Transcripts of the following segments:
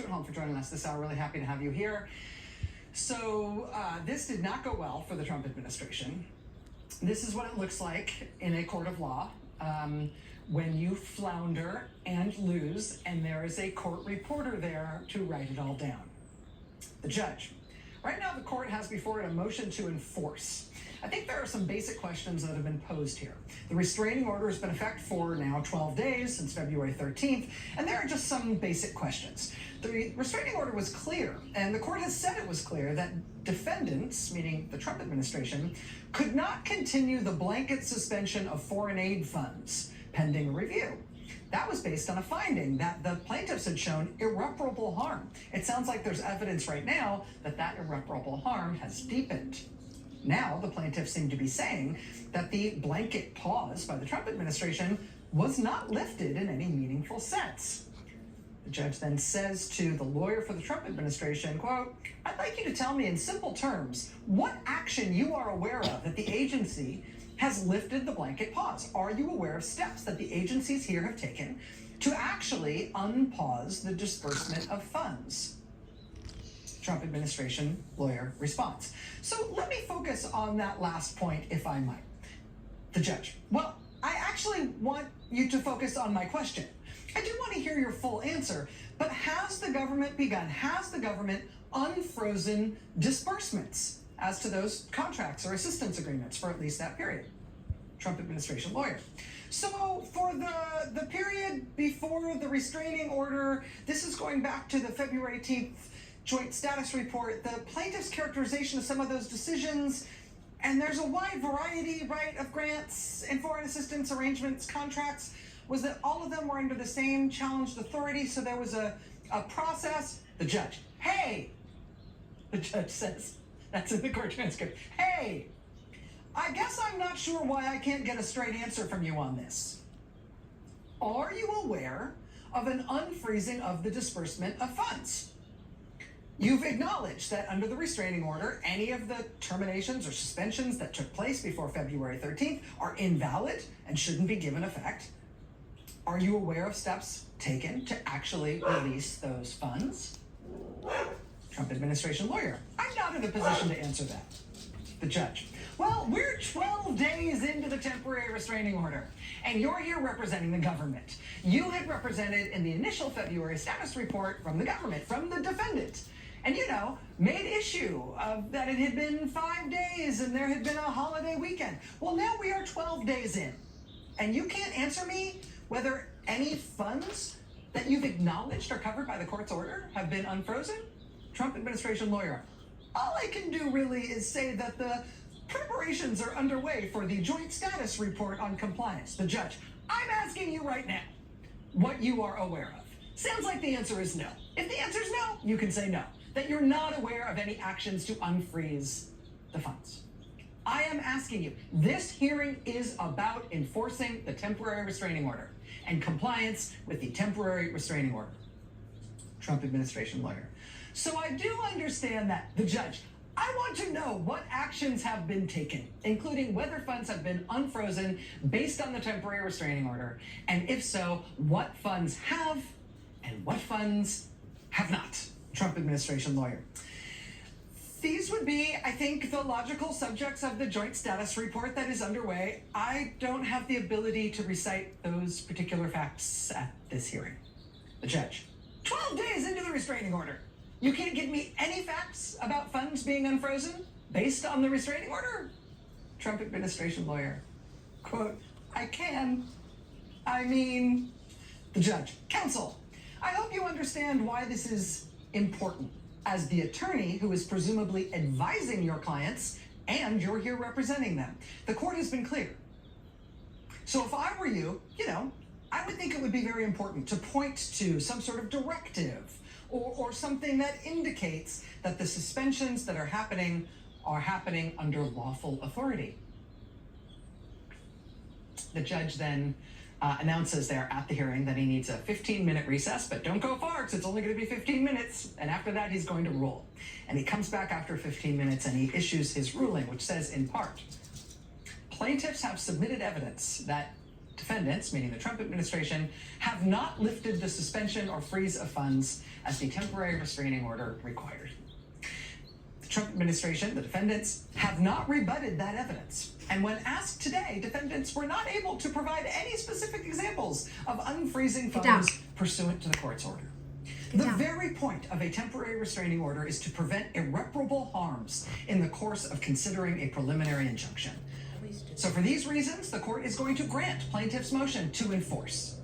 At home for joining us this hour. Really happy to have you here. So this did not go well for the Trump administration. This is what it looks like in a court of law when you flounder and lose, and there is a court reporter there to write it all down. The judge. Right now, the court has before it a motion to enforce. I think there are some basic questions that have been posed here. The restraining order has been in effect for now 12 days, since February 13th, and there are just some basic questions. The restraining order was clear, and the court has said it was clear that defendants, meaning the Trump administration, could not continue the blanket suspension of foreign aid funds pending review. That was based on a finding that the plaintiffs had shown irreparable harm. It sounds like there's evidence right now that that irreparable harm has deepened. Now, the plaintiffs seem to be saying that the blanket pause by the Trump administration was not lifted in any meaningful sense. The judge then says to the lawyer for the Trump administration, quote, "I'd like you to tell me in simple terms what action you are aware of that the agency has lifted the blanket pause. Are you aware of steps that the agencies here have taken to actually unpause the disbursement of funds?" Trump administration lawyer response. So let me focus on that last point, if I might. The judge. Well, I actually want you to focus on my question. I do want to hear your full answer, but has the government unfrozen disbursements as to those contracts or assistance agreements for at least that period? Trump administration lawyer. So for the period before the restraining order, this is going back to the February 18th joint status report, the plaintiff's characterization of some of those decisions, and there's a wide variety, right, of grants and foreign assistance arrangements, contracts, was that all of them were under the same challenged authority, so there was a process. The judge, hey, the judge says, that's in the court transcript, hey, I guess I'm not sure why I can't get a straight answer from you on this. Are you aware of an unfreezing of the disbursement of funds? You've acknowledged that under the restraining order, any of the terminations or suspensions that took place before February 13th are invalid and shouldn't be given effect. Are you aware of steps taken to actually release those funds? Trump administration lawyer. I'm not in a position to answer that. The judge. Well, we're 12 days into the temporary restraining order, and you're here representing the government. You had represented in the initial February status report from the government, from the defendant, and, made issue of that it had been 5 days and there had been a holiday weekend. Well, now we are 12 days in, and you can't answer me whether any funds that you've acknowledged are covered by the court's order have been unfrozen? Trump administration lawyer. All I can do really is say that the preparations are underway for the joint status report on compliance. The judge. I'm asking you right now what you are aware of. Sounds like the answer is no. If the answer is no, you can say no, that you're not aware of any actions to unfreeze the funds. I am asking you, this hearing is about enforcing the temporary restraining order and compliance with the temporary restraining order. Trump administration lawyer. So I do understand that. The judge. I want to know what actions have been taken, including whether funds have been unfrozen based on the temporary restraining order, and if so, what funds have and what funds have not. Trump administration lawyer. These would be, I think, the logical subjects of the joint status report that is underway. I don't have the ability to recite those particular facts at this hearing. The judge. 12 days into the restraining order. You can't give me any facts about funds being unfrozen based on the restraining order? Trump administration lawyer. Quote, I can. The judge. Counsel, I hope you understand why this is important. As the attorney who is presumably advising your clients, and you're here representing them. The court has been clear. So if I were you, I would think it would be very important to point to some sort of directive or something that indicates that the suspensions that are happening under lawful authority. The judge then announces there at the hearing that he needs a 15-minute recess, but don't go far because it's only going to be 15 minutes. And after that, he's going to rule. And he comes back after 15 minutes and he issues his ruling, which says in part, plaintiffs have submitted evidence that defendants, meaning the Trump administration, have not lifted the suspension or freeze of funds as the temporary restraining order required. The Trump administration, the defendants, have not rebutted that evidence. And when asked today, defendants were not able to provide any specific examples of unfreezing funds pursuant to the court's order. The very point of a temporary restraining order is to prevent irreparable harms in the course of considering a preliminary injunction. So for these reasons, the court is going to grant plaintiff's motion to enforce.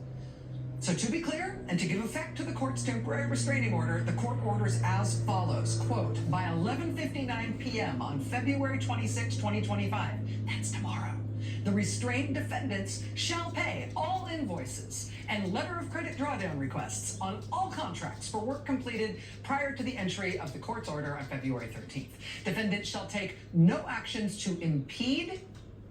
So to be clear, and to give effect to the court's temporary restraining order, the court orders as follows, quote, by 11:59 p.m. on February 26, 2025, that's tomorrow, the restrained defendants shall pay all invoices and letter of credit drawdown requests on all contracts for work completed prior to the entry of the court's order on February 13th. Defendants shall take no actions to impede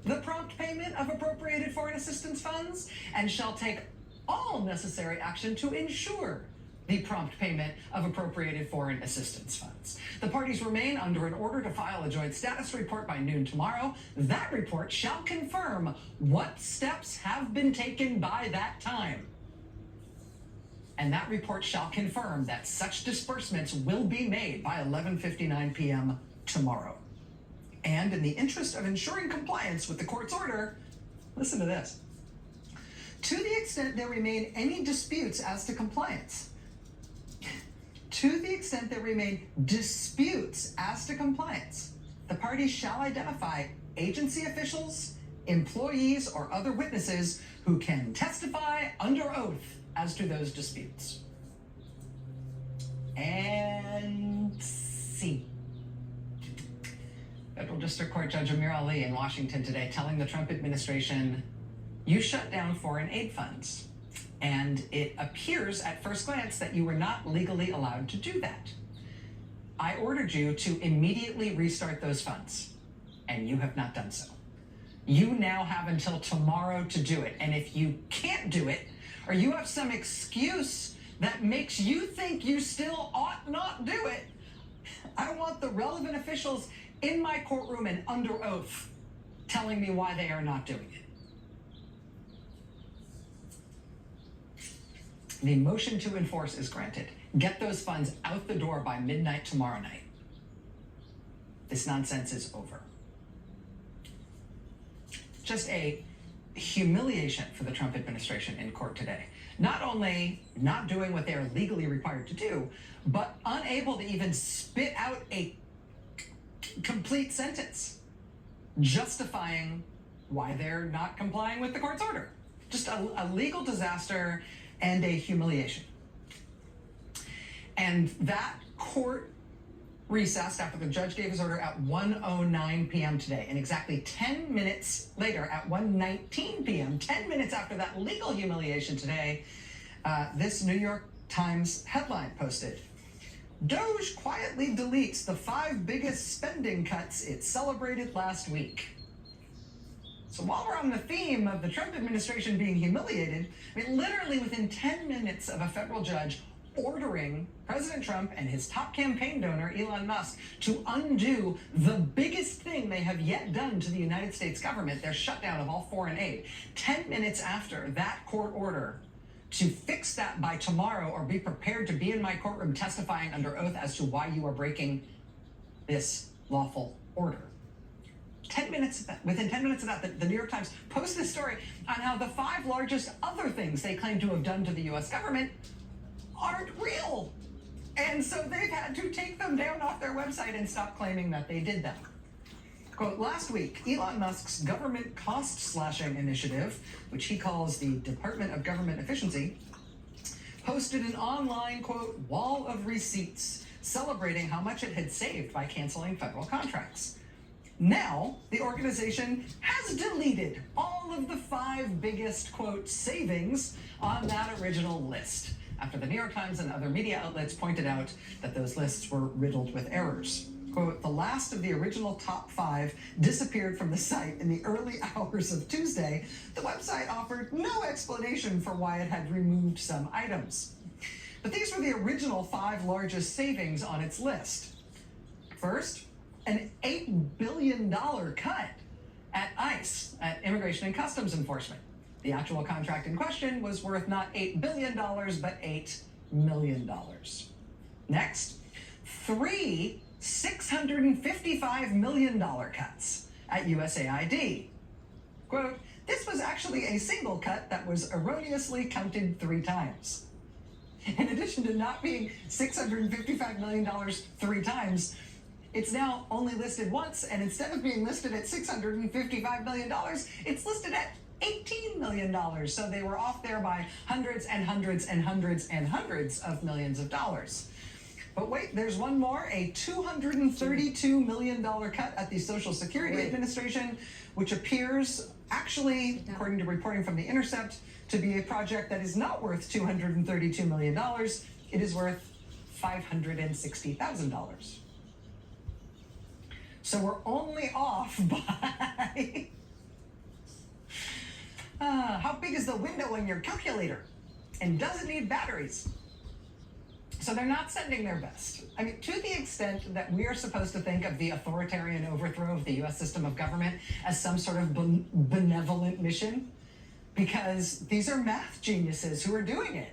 the prompt payment of appropriated foreign assistance funds and shall take all necessary action to ensure the prompt payment of appropriated foreign assistance funds. The parties remain under an order to file a joint status report by noon tomorrow. That report shall confirm what steps have been taken by that time. And that report shall confirm that such disbursements will be made by 11:59 p.m. tomorrow. And in the interest of ensuring compliance with the court's order, listen to this. To the extent there remain any disputes as to compliance, the parties shall identify agency officials, employees, or other witnesses who can testify under oath as to those disputes. And C. Federal District Court Judge Amir Ali in Washington today telling the Trump administration, you shut down foreign aid funds. And it appears at first glance that you were not legally allowed to do that. I ordered you to immediately restart those funds, and you have not done so. You now have until tomorrow to do it. And if you can't do it, or you have some excuse that makes you think you still ought not do it, I want the relevant officials in my courtroom and under oath telling me why they are not doing it. The motion to enforce is granted. Get those funds out the door by midnight tomorrow night. This nonsense is over. Just a humiliation for the Trump administration in court today. Not only not doing what they are legally required to do, but unable to even spit out a complete sentence justifying why they're not complying with the court's order. Just a legal disaster and a humiliation. And that court recessed after the judge gave his order at 1:09 p.m. today. And exactly 10 minutes later, at 1:19 p.m., 10 minutes after that legal humiliation today, this New York Times headline posted, Doge quietly deletes the 5 biggest spending cuts it celebrated last week. So while we're on the theme of the Trump administration being humiliated, I mean, literally within 10 minutes of a federal judge ordering President Trump and his top campaign donor, Elon Musk, to undo the biggest thing they have yet done to the United States government, their shutdown of all foreign aid, 10 minutes after that court order to fix that by tomorrow or be prepared to be in my courtroom testifying under oath as to why you are breaking this lawful order. 10 minutes of that, within 10 minutes of that, the New York Times posted a story on how the 5 largest other things they claim to have done to the U.S. government aren't real. And so they've had to take them down off their website and stop claiming that they did them. Quote, last week, Elon Musk's government cost slashing initiative, which he calls the Department of Government Efficiency, posted an online, quote, wall of receipts celebrating how much it had saved by canceling federal contracts. Now, the organization has deleted all of the 5 biggest, quote, savings on that original list, after the New York Times and other media outlets pointed out that those lists were riddled with errors. Quote, the last of the original top 5 disappeared from the site in the early hours of Tuesday. The website offered no explanation for why it had removed some items. But these were the original 5 largest savings on its list. First, an $8 billion cut at ICE, at Immigration and Customs Enforcement. The actual contract in question was worth not $8 billion, but $8 million. Next, three $655 million cuts at USAID. Quote, this was actually a single cut that was erroneously counted 3 times. In addition to not being $655 million 3 times, it's now only listed once, and instead of being listed at $655 million, it's listed at $18 million. So they were off there by hundreds and hundreds and hundreds and hundreds of millions of dollars. But wait, there's one more, a $232 million cut at the Social Security Administration, which appears actually, according to reporting from The Intercept, to be a project that is not worth $232 million. It is worth $560,000. So we're only off by... how big is the window in your calculator? And does it need batteries? So they're not sending their best. I mean, to the extent that we are supposed to think of the authoritarian overthrow of the US system of government as some sort of benevolent mission, because these are math geniuses who are doing it,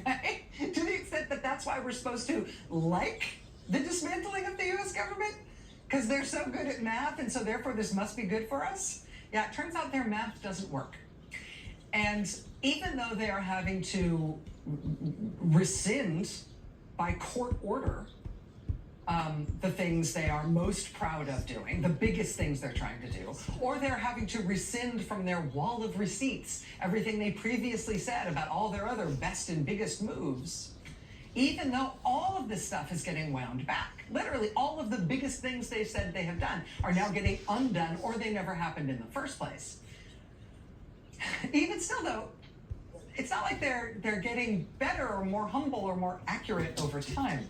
right? To the extent that that's why we're supposed to like the dismantling of the US government, because they're so good at math, and so therefore this must be good for us. Yeah, it turns out their math doesn't work. And even though they are having to rescind by court order the things they are most proud of doing, the biggest things they're trying to do, or they're having to rescind from their wall of receipts everything they previously said about all their other best and biggest moves, even though all of this stuff is getting wound back. Literally all of the biggest things they said they have done are now getting undone, or they never happened in the first place. Even still though, it's not like they're getting better or more humble or more accurate over time.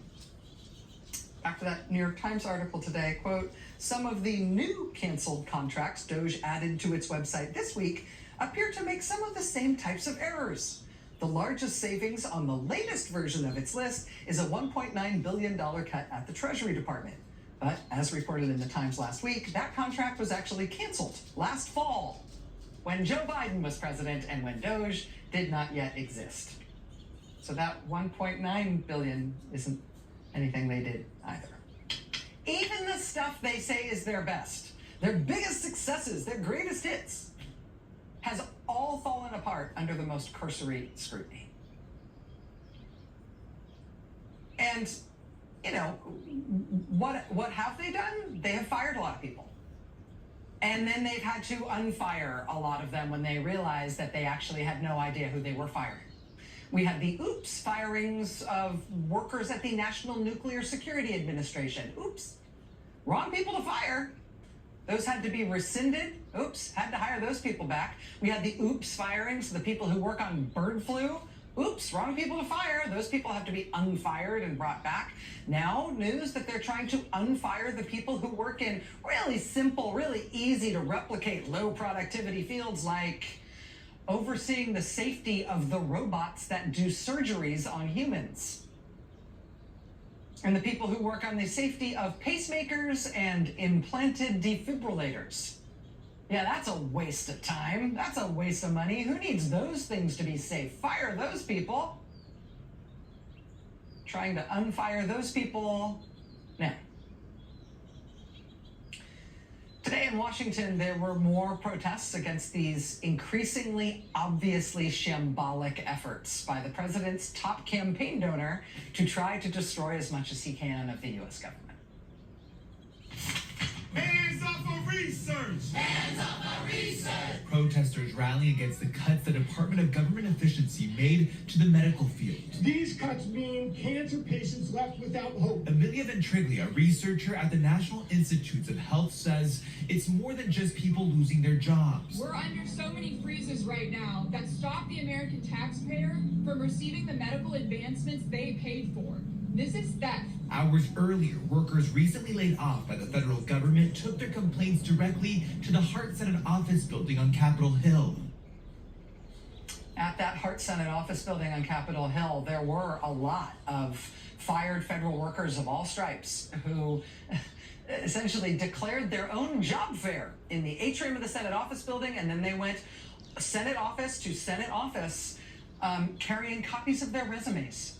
Back to that New York Times article today, quote, some of the new canceled contracts Doge added to its website this week appear to make some of the same types of errors. The largest savings on the latest version of its list is a $1.9 billion cut at the Treasury Department. But as reported in the Times last week, that contract was actually canceled last fall, when Joe Biden was president and when Doge did not yet exist. So that $1.9 billion isn't anything they did either. Even the stuff they say is their best, their biggest successes, their greatest hits, has all fallen apart under the most cursory scrutiny. And, you know, what have they done? They have fired a lot of people. And then they've had to unfire a lot of them when they realized that they actually had no idea who they were firing. We had the oops firings of workers at the National Nuclear Security Administration. Oops, wrong people to fire. Those had to be rescinded. Oops, had to hire those people back. We had the oops firings, the people who work on bird flu. Oops, wrong people to fire. Those people have to be unfired and brought back. Now, news that they're trying to unfire the people who work in really simple, really easy to replicate low productivity fields like overseeing the safety of the robots that do surgeries on humans. And the people who work on the safety of pacemakers and implanted defibrillators. Yeah, that's a waste of time. That's a waste of money. Who needs those things to be safe? Fire those people. Trying to unfire those people now. Today in Washington, there were more protests against these increasingly obviously shambolic efforts by the president's top campaign donor to try to destroy as much as he can of the U.S. government. Hands up for research! Hands up for research! Protesters rallying against the cuts the Department of Government Efficiency made to the medical field. These cuts mean cancer patients left without hope. Amelia Ventriglia, a researcher at the National Institutes of Health, says it's more than just people losing their jobs. We're under so many freezes right now that stop the American taxpayer from receiving the medical advancements they paid for. This is theft. Hours earlier, workers recently laid off by the federal government took their complaints directly to the Hart Senate office building on Capitol Hill. At that Hart Senate office building on Capitol Hill, there were a lot of fired federal workers of all stripes who essentially declared their own job fair in the atrium of the Senate office building, and then they went Senate office to Senate office, carrying copies of their resumes,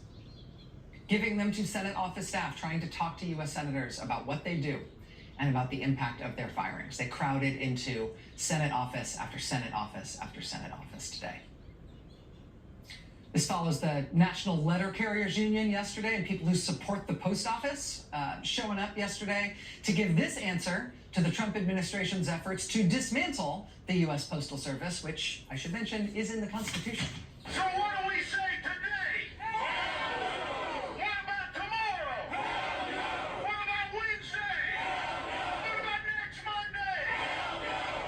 giving them to Senate office staff, trying to talk to U.S. senators about what they do and about the impact of their firings. They crowded into Senate office after Senate office after Senate office today. This follows the National Letter Carriers Union yesterday and people who support the post office showing up yesterday to give this answer to the Trump administration's efforts to dismantle the U.S. Postal Service, which I should mention is in the Constitution. So what do we say today? What about tomorrow? What about Wednesday? What about next Monday?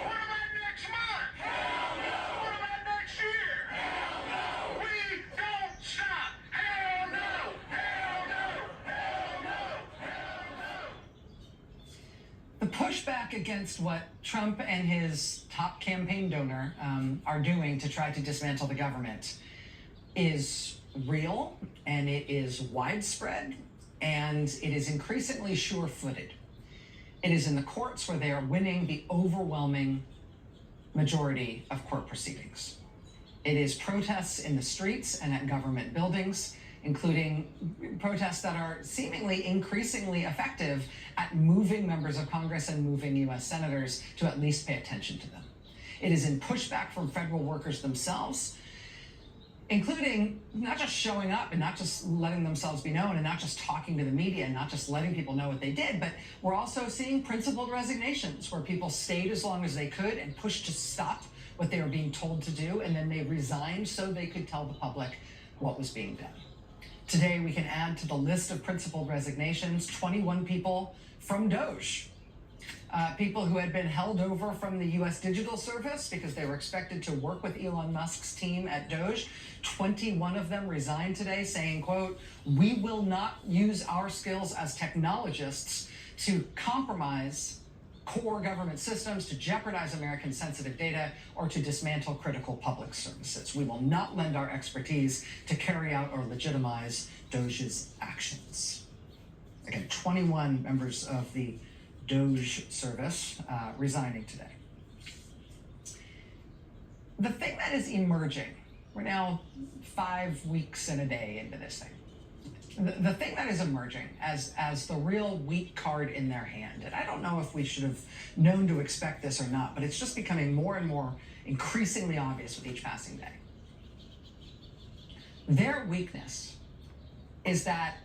What about next month? What about next year? We don't stop. Hell no! Hell no! Hell no! Hell no! The pushback against what Trump and his top campaign donor are doing to try to dismantle the government is real, and it is widespread, and it is increasingly sure-footed. It is in the courts where they are winning the overwhelming majority of court proceedings. It is protests in the streets and at government buildings, including protests that are seemingly increasingly effective at moving members of Congress and moving U.S. senators to at least pay attention to them. It is in pushback from federal workers themselves, including not just showing up and not just letting themselves be known and not just talking to the media and not just letting people know what they did, but we're also seeing principled resignations where people stayed as long as they could and pushed to stop what they were being told to do, and then they resigned so they could tell the public what was being done. Today, we can add to the list of principled resignations 21 people from Doge. People who had been held over from the U.S. Digital Service because they were expected to work with Elon Musk's team at Doge. 21 of them resigned today saying, quote, "We will not use our skills as technologists to compromise core government systems, to jeopardize American sensitive data, or to dismantle critical public services. We will not lend our expertise to carry out or legitimize Doge's actions." Again, 21 members of the Doge service resigning today. The thing that is emerging, we're now 5 weeks and a day into this thing. The thing that is emerging as the real weak card in their hand, and I don't know if we should have known to expect this or not, but it's just becoming more and more increasingly obvious with each passing day. Their weakness is that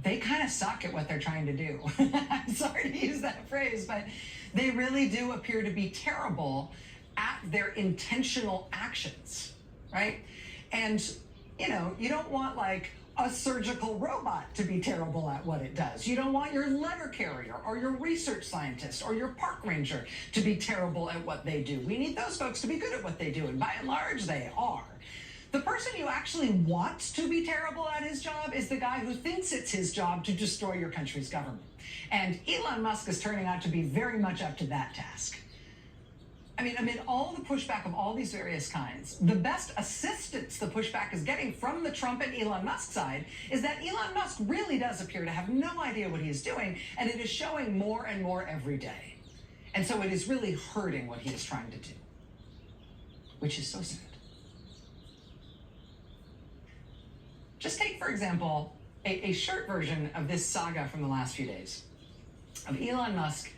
they kind of suck at what they're trying to do. I'm sorry to use that phrase, but they really do appear to be terrible at their intentional actions, right? And, you know, you don't want like a surgical robot to be terrible at what it does. You don't want your letter carrier or your research scientist or your park ranger to be terrible at what they do. We need those folks to be good at what they do, and by and large, they are. The person you actually want to be terrible at his job is the guy who thinks it's his job to destroy your country's government. And Elon Musk is turning out to be very much up to that task. I mean, amid all the pushback of all these various kinds, the best assistance the pushback is getting from the Trump and Elon Musk side is that Elon Musk really does appear to have no idea what he is doing, and it is showing more and more every day. And so it is really hurting what he is trying to do, which is so sad. Just take, for example, a short version of this saga from the last few days of Elon Musk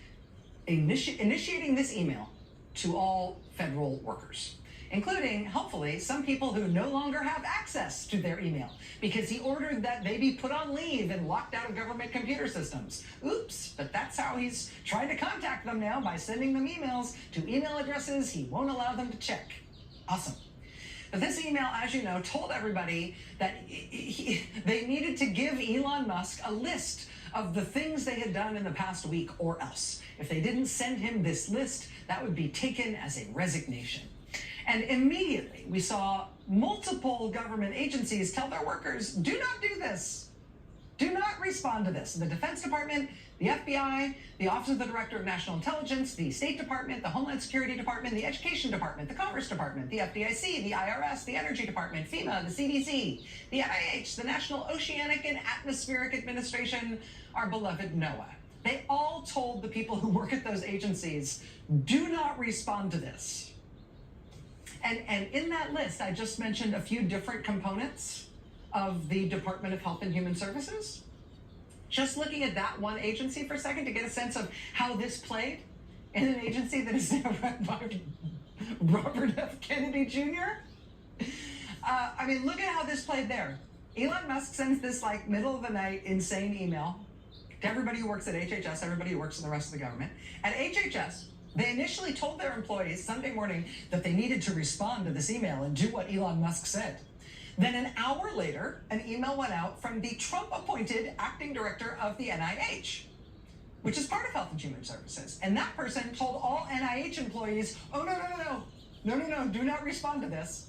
initiating this email to all federal workers, including, hopefully, some people who no longer have access to their email because he ordered that they be put on leave and locked out of government computer systems. Oops, but that's how he's trying to contact them now, by sending them emails to email addresses he won't allow them to check. Awesome. But this email, as you know, told everybody that they needed to give Elon Musk a list of the things they had done in the past week, or else. If they didn't send him this list, that would be taken as a resignation. And immediately we saw multiple government agencies tell their workers, do not do this. Do not respond to this. The Defense Department, the FBI, the Office of the Director of National Intelligence, the State Department, the Homeland Security Department, the Education Department, the Commerce Department, the FDIC, the IRS, the Energy Department, FEMA, the CDC, the NIH, the National Oceanic and Atmospheric Administration, our beloved NOAA. They all told the people who work at those agencies, do not respond to this. And in that list, I just mentioned a few different components of the Department of Health and Human Services. Just looking at that one agency for a second to get a sense of how this played in an agency that is now run by Robert F. Kennedy Jr. I mean, look at how this played there. Elon Musk sends this like middle of the night insane email to everybody who works at HHS, everybody who works in the rest of the government. At HHS, they initially told their employees Sunday morning that they needed to respond to this email and do what Elon Musk said. Then an hour later, an email went out from the Trump-appointed acting director of the NIH, which is part of Health and Human Services. And that person told all NIH employees, oh, no, do not respond to this.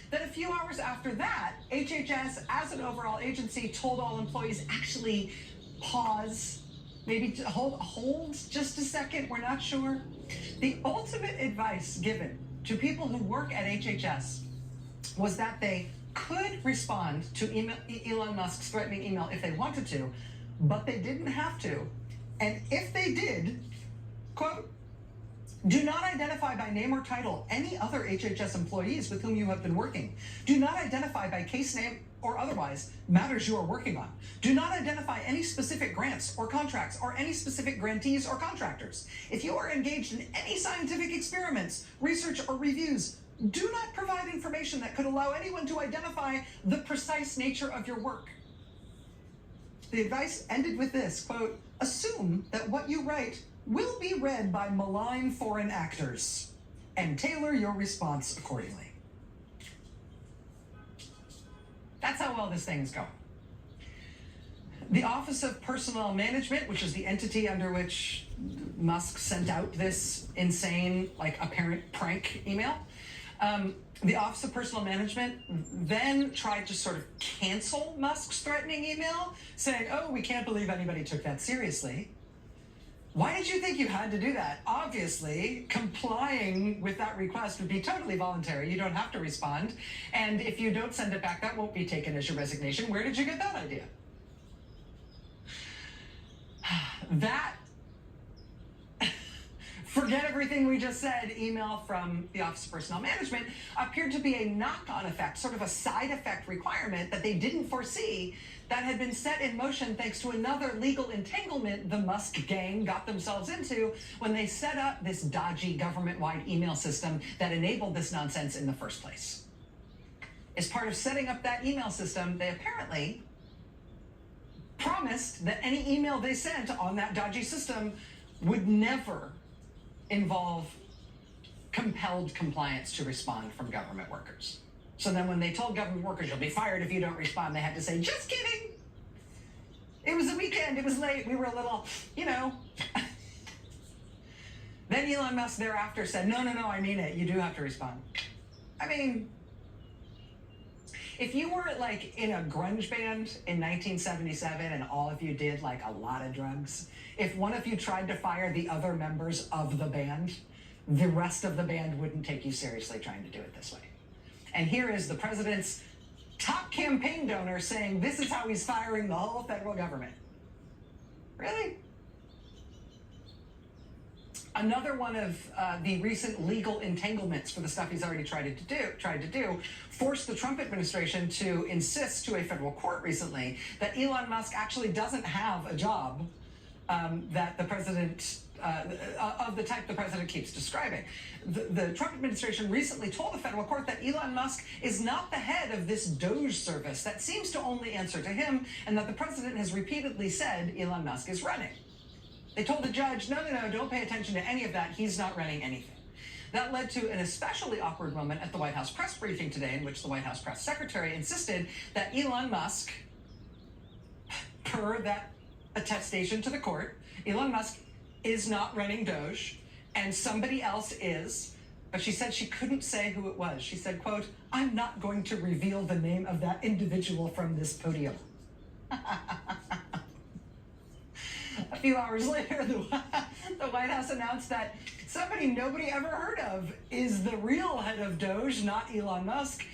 Then a few hours after that, HHS, as an overall agency, told all employees, actually pause, maybe hold just a second, we're not sure. The ultimate advice given to people who work at HHS was that they could respond to Elon Musk's threatening email if they wanted to, but they didn't have to. And if they did, quote, do not identify by name or title any other HHS employees with whom you have been working. Do not identify by case name or otherwise matters you are working on. Do not identify any specific grants or contracts or any specific grantees or contractors. If you are engaged in any scientific experiments, research, or reviews, do not provide information that could allow anyone to identify the precise nature of your work. The advice ended with this, quote, assume that what you write will be read by malign foreign actors and tailor your response accordingly. That's how well this thing is going. The Office of Personnel Management, which is the entity under which Musk sent out this insane, like, apparent prank email, the Office of Personnel Management then tried to sort of cancel Musk's threatening email, saying, oh, we can't believe anybody took that seriously. Why did you think you had to do that? Obviously, complying with that request would be totally voluntary. You don't have to respond. And if you don't send it back, that won't be taken as your resignation. Where did you get that idea? That, forget everything we just said, email from the Office of Personnel Management appeared to be a knock-on effect, sort of a side effect requirement that they didn't foresee that had been set in motion thanks to another legal entanglement the Musk gang got themselves into when they set up this dodgy government-wide email system that enabled this nonsense in the first place. As part of setting up that email system, they apparently promised that any email they sent on that dodgy system would never involve compelled compliance to respond from government workers. So then when they told government workers, you'll be fired if you don't respond, they had to say, just kidding. It was a weekend, it was late, we were a little, you know. Then Elon Musk thereafter said, no, I mean it, you do have to respond. I mean, if you were like in a grunge band in 1977 and all of you did like a lot of drugs, if one of you tried to fire the other members of the band, the rest of the band wouldn't take you seriously trying to do it this way. And here is the president's top campaign donor saying this is how he's firing the whole federal government. Really? Another one of the recent legal entanglements for the stuff he's already tried to do, forced the Trump administration to insist to a federal court recently that Elon Musk actually doesn't have a job that the president, of the type the president keeps describing. The Trump administration recently told the federal court that Elon Musk is not the head of this Doge service that seems to only answer to him, and that the president has repeatedly said Elon Musk is running. They told the judge, no, don't pay attention to any of that. He's not running anything. That led to an especially awkward moment at the White House press briefing today, in which the White House press secretary insisted that Elon Musk, per that attestation to the court, Elon Musk is not running Doge, and somebody else is. But she said she couldn't say who it was. She said, quote, I'm not going to reveal the name of that individual from this podium. A few hours later, the White House announced that somebody nobody ever heard of is the real head of Doge, not Elon Musk.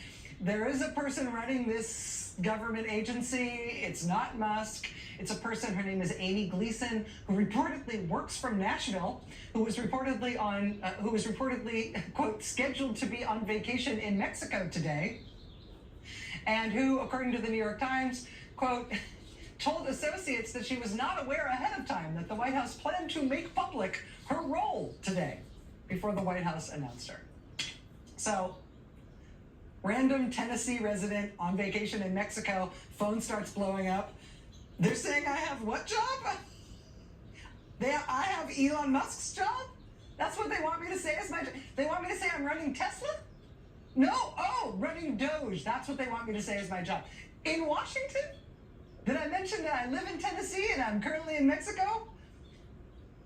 There is a person running this government agency. It's not Musk. It's a person, her name is Amy Gleason, who reportedly works from Nashville, who was reportedly quote, scheduled to be on vacation in Mexico today, and who, according to the New York Times, quote, told associates that she was not aware ahead of time that the White House planned to make public her role today before the White House announced her. So, random Tennessee resident on vacation in Mexico, phone starts blowing up. They're saying I have what job? I have Elon Musk's job? That's what they want me to say as my job? They want me to say I'm running Tesla? No, running Doge. That's what they want me to say as my job. In Washington? Did I mention that I live in Tennessee and I'm currently in Mexico?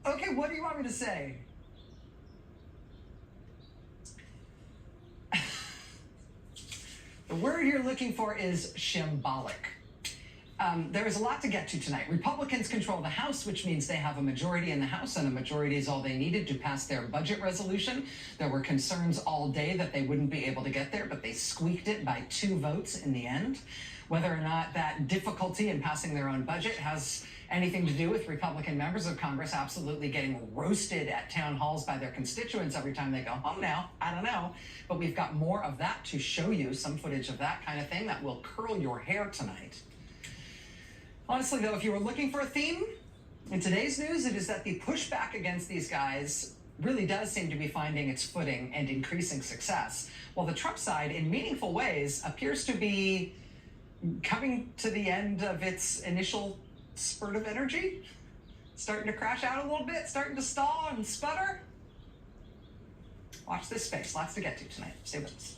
Okay, what do you want me to say? The word you're looking for is shambolic. There is a lot to get to tonight. Republicans control the House, which means they have a majority in the House, and a majority is all they needed to pass their budget resolution. There were concerns all day that they wouldn't be able to get there, but they squeaked it by 2 votes in the end. Whether or not that difficulty in passing their own budget has anything to do with Republican members of Congress absolutely getting roasted at town halls by their constituents every time they go home now, I don't know. But we've got more of that to show you, some footage of that kind of thing that will curl your hair tonight. Honestly, though, if you were looking for a theme in today's news, it is that the pushback against these guys really does seem to be finding its footing and increasing success, while the Trump side, in meaningful ways, appears to be coming to the end of its initial spurt of energy, starting to crash out a little bit, starting to stall and sputter. Watch this space. Lots to get to tonight. Stay with us.